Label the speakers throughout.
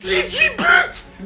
Speaker 1: 18 buts!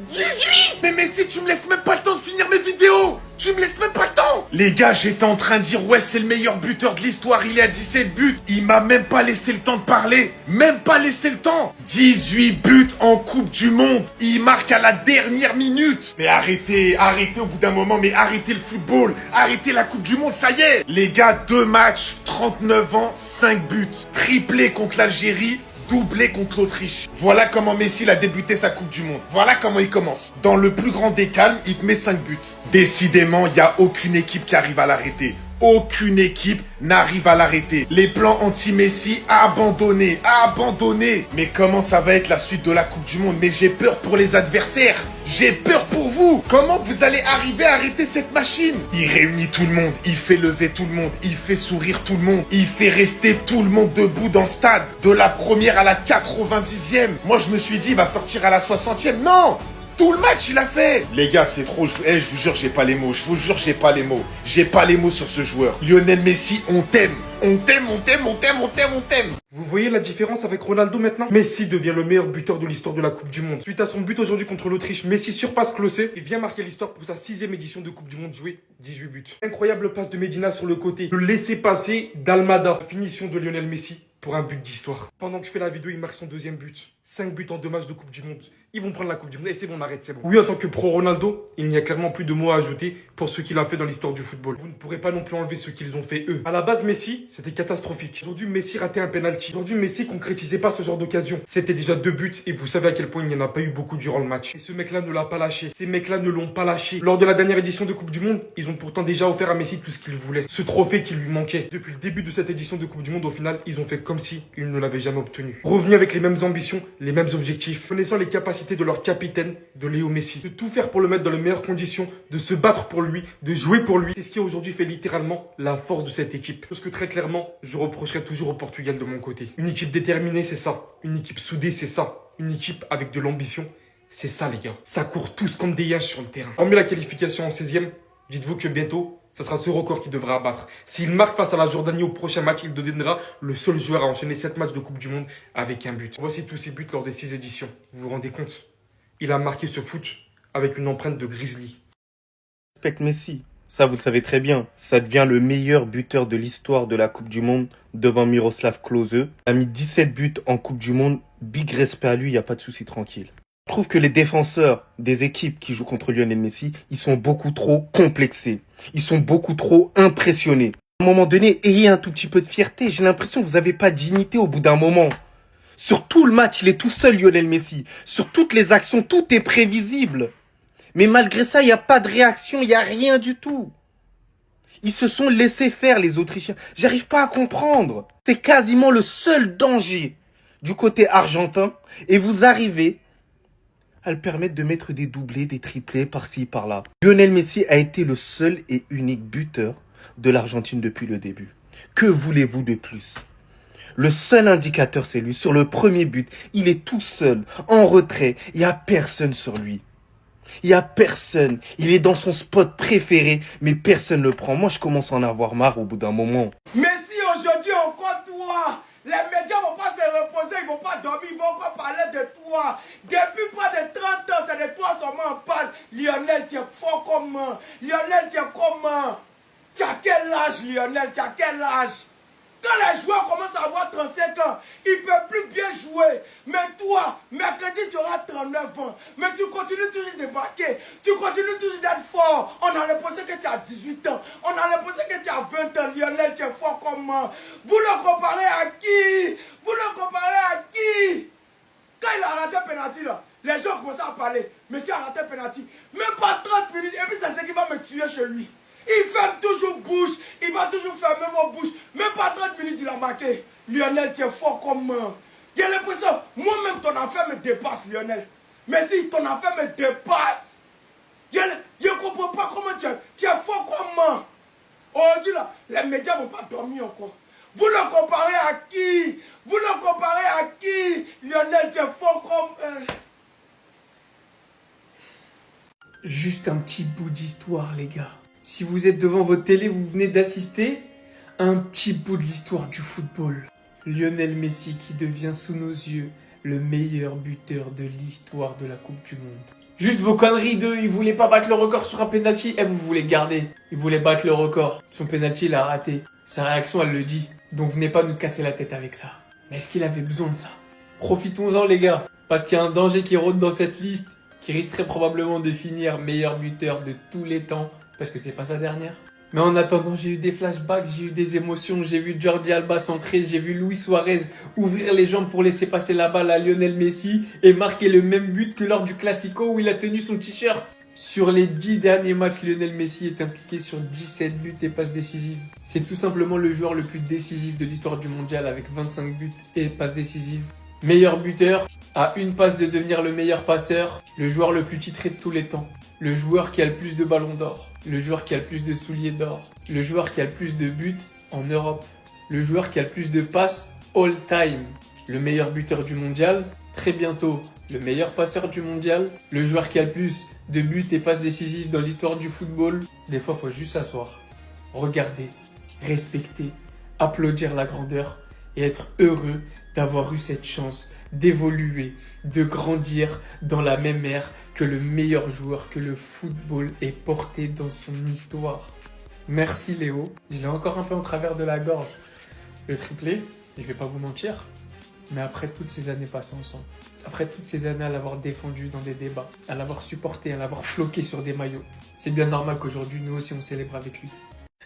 Speaker 1: 18! Mais Messi, tu me laisses même pas le temps de finir mes vidéos! Tu me laisses même pas le temps! Les gars, j'étais en train de dire, ouais, c'est le meilleur buteur de l'histoire, il est à 17 buts. Il m'a même pas laissé le temps de parler. Même pas laissé le temps. 18 buts en Coupe du Monde. Il marque à la dernière minute. Mais arrêtez au bout d'un moment, mais arrêtez le football. Arrêtez la Coupe du Monde, ça y est. Les gars, 2 matchs, 39 ans, 5 buts. Triplé contre l'Algérie. Doublé contre l'Autriche. Voilà comment Messi a débuté sa Coupe du Monde. Voilà comment il commence. Dans le plus grand des calmes, il te met 5 buts. Décidément, il n'y a aucune équipe qui arrive à l'arrêter. Aucune équipe n'arrive à l'arrêter. Les plans anti-Messi abandonnés. Abandonnés. Mais comment ça va être la suite de la Coupe du Monde? Mais j'ai peur pour les adversaires. J'ai peur pour vous. Comment vous allez arriver à arrêter cette machine? Il réunit tout le monde. Il fait lever tout le monde. Il fait sourire tout le monde. Il fait rester tout le monde debout dans le stade. De la première à la 90e. Moi, je me suis dit, il va sortir à la 60e. Non! Tout le match, il a fait. Les gars, c'est trop. Je vous jure, j'ai pas les mots. Je vous jure, j'ai pas les mots. J'ai pas les mots sur ce joueur. Lionel Messi, on t'aime. On t'aime, on t'aime, on t'aime, on t'aime, on t'aime.
Speaker 2: Vous voyez la différence avec Ronaldo maintenant? Messi devient le meilleur buteur de l'histoire de la Coupe du Monde. Suite à son but aujourd'hui contre l'Autriche, Messi surpasse Klose et vient marquer l'histoire pour sa 6e édition de Coupe du Monde jouée, 18 buts. Incroyable passe de Medina sur le côté. Le laisser-passer d'Almada. Finition de Lionel Messi pour un but d'histoire. Pendant que je fais la vidéo, il marque son 2e but. 5 buts en 2 matchs de Coupe du Monde. Ils vont prendre la Coupe du Monde. Et c'est bon, on arrête, c'est bon. Oui, en tant que pro Ronaldo, il n'y a clairement plus de mots à ajouter pour ce qu'il a fait dans l'histoire du football. Vous ne pourrez pas non plus enlever ce qu'ils ont fait eux. À la base, Messi, c'était catastrophique. Aujourd'hui, Messi ratait un penalty. Aujourd'hui, Messi concrétisait pas ce genre d'occasion. C'était déjà 2 buts et vous savez à quel point il n'y en a pas eu beaucoup durant le match. Et ce mec-là ne l'a pas lâché. Ces mecs-là ne l'ont pas lâché. Lors de la dernière édition de Coupe du Monde, ils ont pourtant déjà offert à Messi tout ce qu'il voulait. Ce trophée qui lui manquait. Depuis le début de cette édition de Coupe du Monde, au final, ils ont fait comme si ils ne l'avaient jamais obtenu. Revenu avec les mêmes ambitions, les mêmes objectifs, connaissant les capacités de leur capitaine, de Léo Messi, de tout faire pour le mettre dans les meilleures conditions, de se battre pour lui, de jouer pour lui. C'est ce qui aujourd'hui fait littéralement la force de cette équipe. Parce que très clairement, je reprocherai toujours au Portugal de mon côté. Une équipe déterminée, c'est ça. Une équipe soudée, c'est ça. Une équipe avec de l'ambition, c'est ça les gars. Ça court tous comme des yens sur le terrain. Hormis la qualification en 16e, dites-vous que bientôt, ça sera ce record qu'il devra abattre. S'il marque face à la Jordanie au prochain match, il deviendra le seul joueur à enchaîner 7 matchs de Coupe du Monde avec un but. Voici tous ses buts lors des 6 éditions. Vous vous rendez compte? Il a marqué ce foot avec une empreinte de Grizzly.
Speaker 3: Respecte Messi. Ça, vous le savez très bien. Ça devient le meilleur buteur de l'histoire de la Coupe du Monde devant Miroslav Klose. Il a mis 17 buts en Coupe du Monde. Big respect à lui, il n'y a pas de souci, tranquille. Je trouve que les défenseurs des équipes qui jouent contre Lionel Messi, ils sont beaucoup trop complexés. Ils sont beaucoup trop impressionnés. À un moment donné, ayez un tout petit peu de fierté. J'ai l'impression que vous n'avez pas de dignité au bout d'un moment. Sur tout le match, il est tout seul, Lionel Messi. Sur toutes les actions, tout est prévisible. Mais malgré ça, il n'y a pas de réaction, il n'y a rien du tout. Ils se sont laissés faire, les Autrichiens. J'arrive pas à comprendre. C'est quasiment le seul danger du côté argentin. Et vous arrivez à le permettre de mettre des doublés, des triplés par-ci, par-là. Lionel Messi a été le seul et unique buteur de l'Argentine depuis le début. Que voulez-vous de plus ? Le seul indicateur, c'est lui. Sur le premier but, il est tout seul, en retrait. Il n'y a personne sur lui. Il n'y a personne. Il est dans son spot préféré, mais personne ne le prend. Moi, je commence à en avoir marre au bout d'un moment.
Speaker 4: Messi, aujourd'hui, encore toi. Les médias ne vont pas se reposer, ils ne vont pas dormir, ils vont encore parler de toi. Depuis près de 30 ans, c'est de toi seulement on parle. Lionel, tu es fort comment? Lionel, tu es comment? Tu as quel âge, Lionel? Tu as quel âge? Quand les joueurs commencent à avoir 35 ans, ils ne peuvent plus bien jouer. Mais toi, mercredi, tu auras 39 ans. Mais tu continues toujours de marquer. Tu continues toujours d'être fort. On a l'impression que tu as 18 ans. On a l'impression que tu as 20 ans. Lionel, tu es fort comment? Vous le comparez à qui? Vous le comparez à qui? Quand il a raté un penalty, là, les gens commencent à parler. Messi a raté un penalty. Même pas 30 minutes. Et puis c'est ce qui va me tuer chez lui. Il ferme toujours bouche, il va toujours fermer vos bouches. Même pas 30 minutes, il a marqué. Lionel, tu es fort comme... J'ai l'impression, moi-même, ton affaire me dépasse, Lionel. Mais si ton affaire me dépasse, je ne comprends pas comment tu es fort comme... Aujourd'hui, là, les médias ne vont pas dormir encore. Vous le comparez à qui? Vous le comparez à qui? Lionel, tu es fort comme...
Speaker 5: Juste un petit bout d'histoire, les gars. Si vous êtes devant votre télé, vous venez d'assister à un petit bout de l'histoire du football. Lionel Messi qui devient sous nos yeux le meilleur buteur de l'histoire de la Coupe du Monde. Juste vos conneries de il voulait pas battre le record sur un penalty, vous voulez garder. Il voulait battre le record. Son penalty, il a raté. Sa réaction, elle le dit. Donc venez pas nous casser la tête avec ça. Mais est-ce qu'il avait besoin de ça? Profitons-en les gars, parce qu'il y a un danger qui rôde dans cette liste, qui risque très probablement de finir meilleur buteur de tous les temps, parce que c'est pas sa dernière. Mais en attendant, j'ai eu des flashbacks, j'ai eu des émotions, j'ai vu Jordi Alba centrer, j'ai vu Luis Suarez ouvrir les jambes pour laisser passer la balle à Lionel Messi et marquer le même but que lors du Classico où il a tenu son t-shirt. Sur les 10 derniers matchs, Lionel Messi est impliqué sur 17 buts et passes décisives. C'est tout simplement le joueur le plus décisif de l'histoire du mondial avec 25 buts et passes décisives. Meilleur buteur, à une passe de devenir le meilleur passeur, le joueur le plus titré de tous les temps. Le joueur qui a le plus de ballons d'or, le joueur qui a le plus de souliers d'or, le joueur qui a le plus de buts en Europe, le joueur qui a le plus de passes all time, le meilleur buteur du mondial, très bientôt le meilleur passeur du mondial, le joueur qui a le plus de buts et passes décisives dans l'histoire du football. Des fois, il faut juste s'asseoir, regarder, respecter, applaudir la grandeur et être heureux d'avoir eu cette chance d'évoluer, de grandir dans la même ère que le meilleur joueur que le football ait porté dans son histoire. Merci Léo, je l'ai encore un peu en travers de la gorge. Le triplé, je vais pas vous mentir, mais après toutes ces années passées ensemble, après toutes ces années à l'avoir défendu dans des débats, à l'avoir supporté, à l'avoir floqué sur des maillots, c'est bien normal qu'aujourd'hui nous aussi on célèbre avec lui.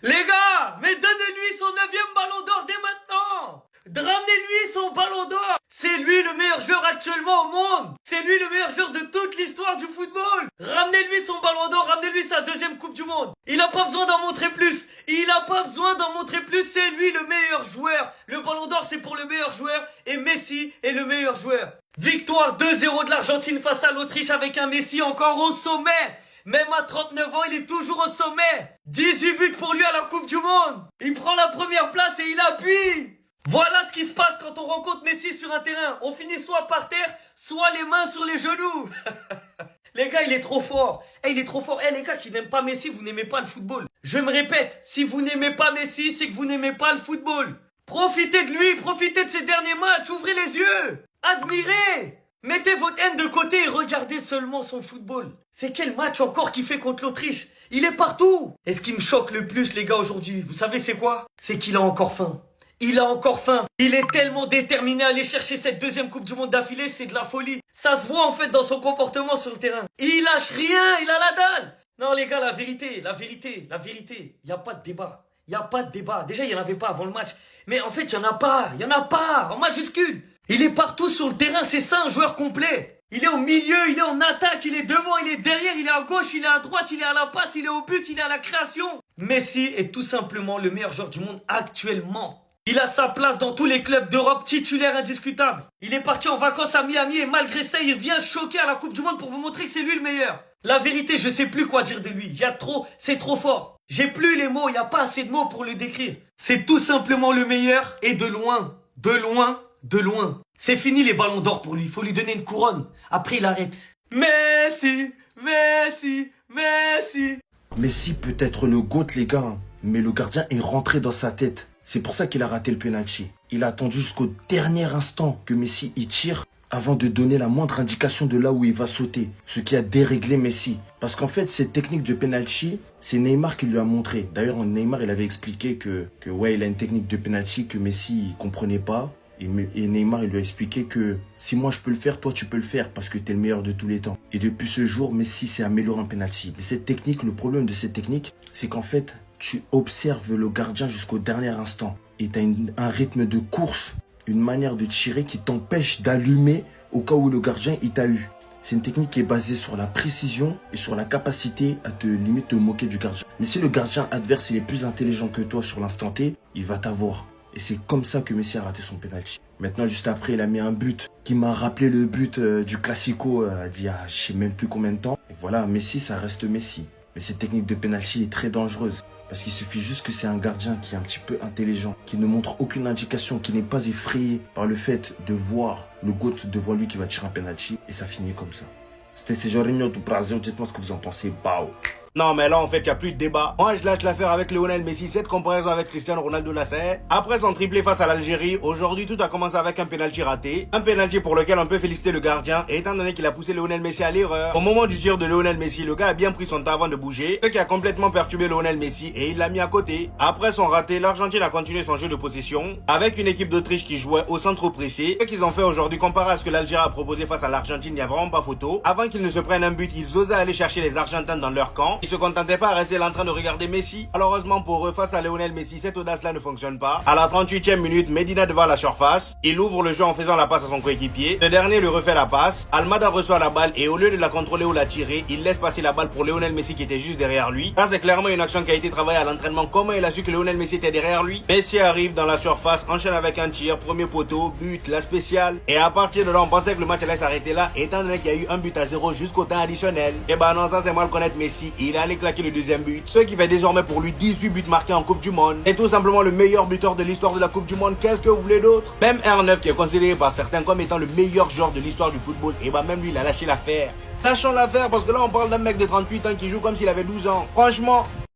Speaker 6: Les gars, mais donnez-lui son 9e ballon d'or dès maintenant! Ramenez-lui son ballon d'or! C'est lui le meilleur joueur actuellement au monde! C'est lui le meilleur joueur de toute l'histoire du football! Ramenez-lui son ballon d'or, ramenez-lui sa 2e Coupe du Monde! Il n'a pas besoin d'en montrer plus! Il n'a pas besoin d'en montrer plus, c'est lui le meilleur joueur! Le ballon d'or c'est pour le meilleur joueur et Messi est le meilleur joueur! Victoire 2-0 de l'Argentine face à l'Autriche avec un Messi encore au sommet! Même à 39 ans, il est toujours au sommet. 18 buts pour lui à la Coupe du Monde. Il prend la première place et il appuie. Voilà ce qui se passe quand on rencontre Messi sur un terrain. On finit soit par terre, soit les mains sur les genoux. Les gars, il est trop fort. Il est trop fort. Les gars qui n'aiment pas Messi, vous n'aimez pas le football. Je me répète, si vous n'aimez pas Messi, c'est que vous n'aimez pas le football. Profitez de lui, profitez de ses derniers matchs, ouvrez les yeux. Admirez. Mettez votre haine de côté et regardez seulement son football. C'est quel match encore qu'il fait contre l'Autriche? Il est partout. Et ce qui me choque le plus les gars aujourd'hui, vous savez c'est quoi? C'est qu'il a encore faim. Il a encore faim. Il est tellement déterminé à aller chercher cette 2e Coupe du Monde d'affilée, c'est de la folie. Ça se voit en fait dans son comportement sur le terrain. Il lâche rien, il a la dalle. Non les gars, la vérité, il n'y a pas de débat. Il n'y a pas de débat. Déjà, il n'y en avait pas avant le match. Mais en fait, il n'y en a pas, en majuscule. Il est partout sur le terrain, c'est ça un joueur complet. Il est au milieu, il est en attaque, il est devant, il est derrière, il est à gauche, il est à droite, il est à la passe, il est au but, il est à la création. Messi est tout simplement le meilleur joueur du monde actuellement. Il a sa place dans tous les clubs d'Europe, titulaire indiscutable. Il est parti en vacances à Miami et malgré ça, il vient choquer à la Coupe du Monde pour vous montrer que c'est lui le meilleur. La vérité, je sais plus quoi dire de lui. Il y a trop, c'est trop fort. J'ai plus les mots, il n'y a pas assez de mots pour le décrire. C'est tout simplement le meilleur et de loin, de loin, de loin. C'est fini les ballons d'or pour lui, il faut lui donner une couronne. Après il arrête. Messi, Messi, Messi.
Speaker 7: Messi peut être le GOAT les gars, mais le gardien est rentré dans sa tête. C'est pour ça qu'il a raté le penalty. Il a attendu jusqu'au dernier instant que Messi y tire avant de donner la moindre indication de là où il va sauter. Ce qui a déréglé Messi. Parce qu'en fait, cette technique de penalty, c'est Neymar qui lui a montré. D'ailleurs, Neymar, il avait expliqué que ouais, il a une technique de penalty que Messi il comprenait pas. Et Neymar, il lui a expliqué que si moi je peux le faire, toi tu peux le faire parce que t'es le meilleur de tous les temps. Et depuis ce jour, Messi s'est amélioré en penalty. Et cette technique, le problème de cette technique, c'est qu'en fait, tu observes le gardien jusqu'au dernier instant. Et t'as un rythme de course, une manière de tirer qui t'empêche d'allumer au cas où le gardien il t'a eu. C'est une technique qui est basée sur la précision et sur la capacité à limite te moquer du gardien. Mais si le gardien adverse il est plus intelligent que toi sur l'instant T, il va t'avoir. Et c'est comme ça que Messi a raté son penalty. Maintenant, juste après, il a mis un but qui m'a rappelé le but du Classico d'il y a je sais même plus combien de temps. Et voilà, Messi, ça reste Messi. Mais cette technique de penalty est très dangereuse. Parce qu'il suffit juste que c'est un gardien qui est un petit peu intelligent, qui ne montre aucune indication, qui n'est pas effrayé par le fait de voir le GOAT devant lui qui va tirer un penalty. Et ça finit comme ça. C'était Jorginho do Brasil, dites-moi ce que vous en pensez. Bao.
Speaker 8: Non mais là en fait y a plus de débat. Moi je lâche l'affaire avec Lionel Messi, cette comparaison avec Cristiano Ronaldo là c'est. Après son triplé face à l'Algérie, aujourd'hui tout a commencé avec un penalty raté. Un penalty pour lequel on peut féliciter le gardien étant donné qu'il a poussé Lionel Messi à l'erreur. Au moment du tir de Lionel Messi, le gars a bien pris son temps avant de bouger, ce qui a complètement perturbé Lionel Messi et il l'a mis à côté. Après son raté, l'Argentine a continué son jeu de possession avec une équipe d'Autriche qui jouait au centre pressé. Ce qu'ils ont fait aujourd'hui comparé à ce que l'Algérie a proposé face à l'Argentine, il n'y a vraiment pas photo. Avant qu'ils ne se prennent un but, ils osaient aller chercher les Argentins dans leur camp. Ils se contentaient pas à rester là en train de regarder Messi. Malheureusement pour eux, face à Lionel Messi, cette audace-là ne fonctionne pas. À la 38e minute, Medina devant la surface. Il ouvre le jeu en faisant la passe à son coéquipier. Le dernier lui refait la passe. Almada reçoit la balle et au lieu de la contrôler ou la tirer, il laisse passer la balle pour Lionel Messi qui était juste derrière lui. Ça c'est clairement une action qui a été travaillée à l'entraînement. Comment il a su que Lionel Messi était derrière lui? Messi arrive dans la surface, enchaîne avec un tir, premier poteau, but, la spéciale. Et à partir de là, on pensait que le match allait s'arrêter là, étant donné qu'il y a eu un but à 0 jusqu'au temps additionnel. Et bah non, ça c'est mal connaître Messi. Il allait claquer le deuxième but. Ce qui fait désormais pour lui 18 buts marqués en Coupe du Monde. Et tout simplement le meilleur buteur de l'histoire de la Coupe du Monde. Qu'est-ce que vous voulez d'autre? Même R9 qui est considéré par certains comme étant le meilleur joueur de l'histoire du football. Et bah même lui il a lâché l'affaire. Lâchons l'affaire parce que là on parle d'un mec de 38 ans qui joue comme s'il avait 12 ans. Franchement,